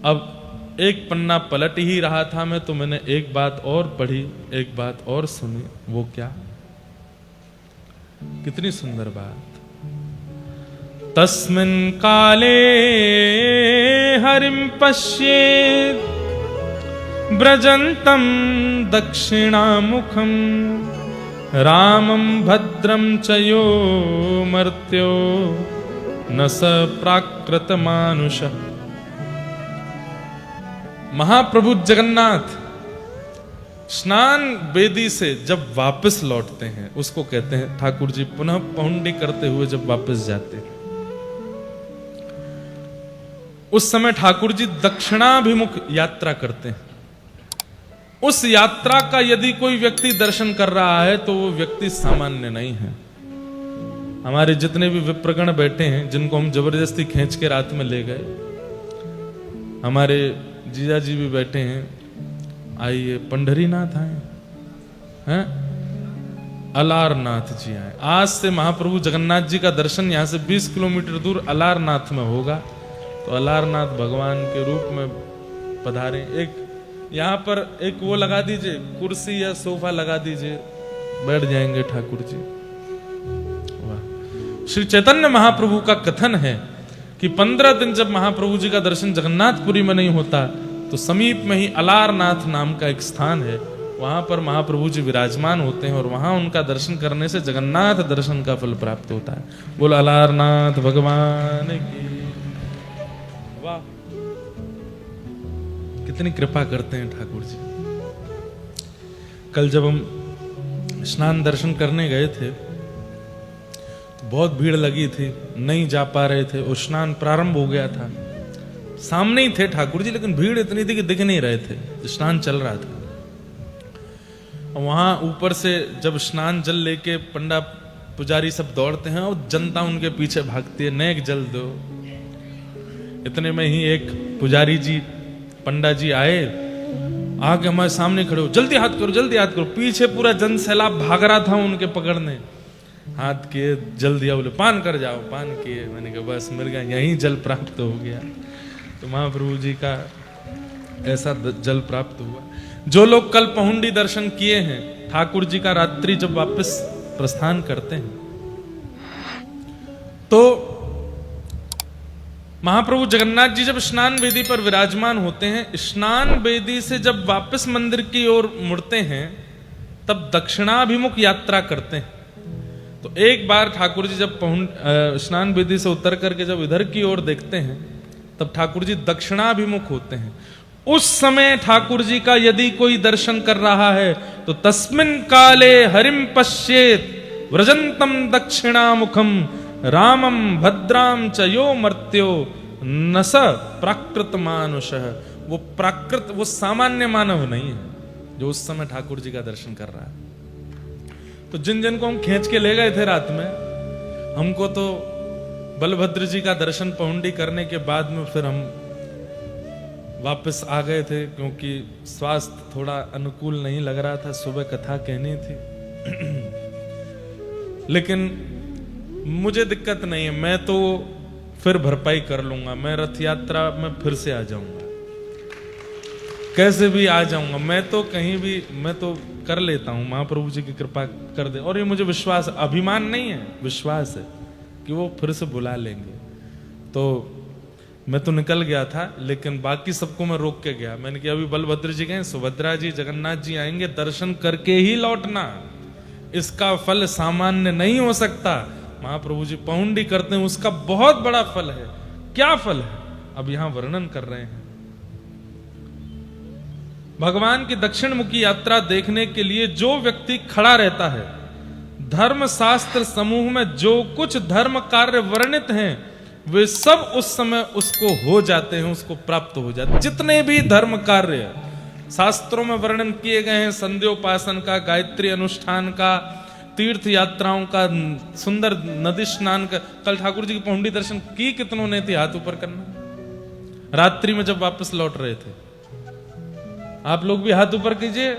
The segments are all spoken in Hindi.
अब एक पन्ना पलट ही रहा था मैं, तो मैंने एक बात और पढ़ी, एक बात और सुनी। वो क्या? कितनी सुंदर बात। तस्मिन् काले हरिं पश्येत् व्रजन्तं दक्षिणामुखं रामं भद्रं च यो मर्त्यो न स प्राकृत मानुषः। महाप्रभु जगन्नाथ स्नान वेदी से जब वापस लौटते हैं, उसको कहते हैं ठाकुर जी पुनः पहुंडी करते हुए जब वापस जाते हैं, उस समय ठाकुर जी दक्षिणाभिमुख यात्रा करते हैं। उस यात्रा का यदि कोई व्यक्ति दर्शन कर रहा है तो वो व्यक्ति सामान्य नहीं है। हमारे जितने भी विप्रगण बैठे हैं, जिनको हम जबरदस्ती खींच के रात में ले गए, हमारे जीजा जी भी बैठे हैं, आइए पंढरीनाथ आए हैं, अलारनाथ जी आए। आज से महाप्रभु जगन्नाथ जी का दर्शन यहां से 20 किलोमीटर दूर अलारनाथ में होगा, तो अलारनाथ भगवान के रूप में पधारे। एक यहां पर एक वो लगा दीजिए, कुर्सी या सोफा लगा दीजिए, बैठ जाएंगे ठाकुर जी। वाह। श्री चैतन्य महाप्रभु का कथन है कि 15 दिन जब महाप्रभु जी का दर्शन जगन्नाथपुरी में नहीं होता, तो समीप में ही अलारनाथ नाम का एक स्थान है, वहां पर महाप्रभु जी विराजमान होते हैं और वहां उनका दर्शन करने से जगन्नाथ दर्शन का फल प्राप्त होता है। बोलो अलारनाथ भगवान की। वाह, कितनी कृपा करते हैं ठाकुर जी। कल जब हम स्नान दर्शन करने गए थे तो बहुत भीड़ लगी थी, नहीं जा पा रहे थे और स्नान प्रारंभ हो गया था। सामने ही थे ठाकुर जी, लेकिन भीड़ इतनी थी कि दिख नहीं रहे थे, स्नान चल रहा था। वहां ऊपर से जब स्नान जल लेके पंडा पुजारी सब दौड़ते हैं और जनता उनके पीछे भागती है, नेक जल दो। इतने में ही एक पुजारी जी, पंडा जी आए, आके हमारे सामने खड़े हो, जल्दी हाथ करो, जल्दी हाथ करो। पीछे पूरा जन सैलाब भाग रहा था उनके पकड़ने। हाथ किए, जल दिया, बोले पान कर जाओ। पान किए, मैंने कहा बस मिल गया, यहीं जल प्राप्त हो गया। तो महाप्रभु जी का ऐसा जल प्राप्त हुआ। जो लोग कल पहुंडी दर्शन किए हैं, ठाकुर जी का रात्रि जब वापस प्रस्थान करते हैं, तो महाप्रभु जगन्नाथ जी जब स्नान वेदी पर विराजमान होते हैं, स्नान वेदी से जब वापस मंदिर की ओर मुड़ते हैं, तब दक्षिणाभिमुख यात्रा करते हैं। तो एक बार ठाकुर जी जब स्नान वेदी से उतर करके जब इधर की ओर देखते हैं, तब ठाकुर जी दक्षिणाभिमुख होते हैं। उस समय ठाकुर जी का यदि कोई दर्शन कर रहा है तो तस्मिन् काले हरिं पश्येत् व्रजन्तं दक्षिणामुखम रामम भद्राम च यो मर्त्यो न स प्राकृत मानुषः। वो प्राकृत, वो सामान्य मानव नहीं है जो उस समय ठाकुर जी का दर्शन कर रहा है। तो जिन जिन को हम खींच के ले गए थे रात में, हमको तो बलभद्र जी का दर्शन पहुंडी करने के बाद में फिर हम वापस आ गए थे, क्योंकि स्वास्थ्य थोड़ा अनुकूल नहीं लग रहा था, सुबह कथा कहनी थी। लेकिन मुझे दिक्कत नहीं है, मैं तो फिर भरपाई कर लूंगा। मैं रथ यात्रा में फिर से आ जाऊंगा, कैसे भी आ जाऊंगा। मैं तो कहीं भी, मैं तो कर लेता हूं, महाप्रभु जी की कृपा कर दे। और ये मुझे विश्वास, अभिमान नहीं है, विश्वास है कि वो फिर से बुला लेंगे। तो मैं तो निकल गया था, लेकिन बाकी सबको मैं रोक के गया। मैंने कहा अभी बलभद्र जी गए, सुभद्रा जी, जगन्नाथ जी आएंगे, दर्शन करके ही लौटना। इसका फल सामान्य नहीं हो सकता। महाप्रभु जी पहुंडी करते हैं, उसका बहुत बड़ा फल है। क्या फल है, अब यहां वर्णन कर रहे हैं। भगवान की दक्षिण मुखी यात्रा देखने के लिए जो व्यक्ति खड़ा रहता है, धर्म शास्त्र समूह में जो कुछ धर्म कार्य वर्णित हैं, वे सब उस समय उसको हो जाते हैं, उसको प्राप्त हो जाते हैं। जितने भी धर्म कार्य शास्त्रों में वर्णन किए गए हैं, संध्योपासन का, गायत्री अनुष्ठान का, तीर्थ यात्राओं का, सुंदर नदी स्नान का। कल ठाकुर जी की पहुंडी दर्शन की कितनों ने थी हाथ ऊपर करना, रात्रि में जब वापस लौट रहे थे। आप लोग भी हाथ ऊपर कीजिए।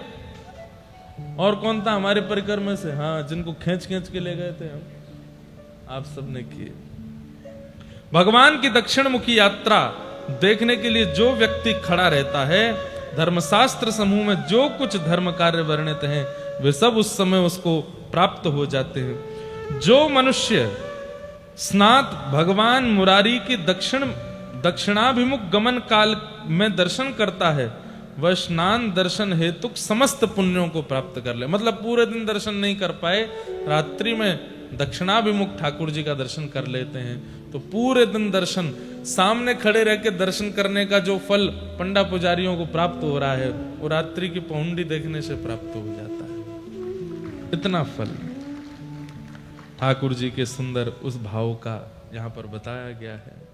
और कौन था हमारे परिकर में से, हाँ, जिनको खींच खींच के ले गए थे हम, आप सबने किए। भगवान की दक्षिण मुखी यात्रा देखने के लिए जो व्यक्ति खड़ा रहता है, धर्मशास्त्र समूह में जो कुछ धर्म कार्य वर्णित हैं वे सब उस समय उसको प्राप्त हो जाते हैं। जो मनुष्य स्नात भगवान मुरारी के दक्षिणाभिमुख गमन काल में दर्शन करता है, वह स्नान दर्शन हेतु समस्त पुण्यों को प्राप्त कर ले। मतलब पूरे दिन दर्शन नहीं कर पाए, रात्रि में दक्षिणाभिमुख ठाकुर जी का दर्शन कर लेते हैं तो पूरे दिन दर्शन, सामने खड़े रह के दर्शन करने का जो फल पंडा पुजारियों को प्राप्त हो रहा है वो रात्रि की पौंडी देखने से प्राप्त हो जाता है। इतना फल ठाकुर जी के सुंदर उस भाव का यहां पर बताया गया है।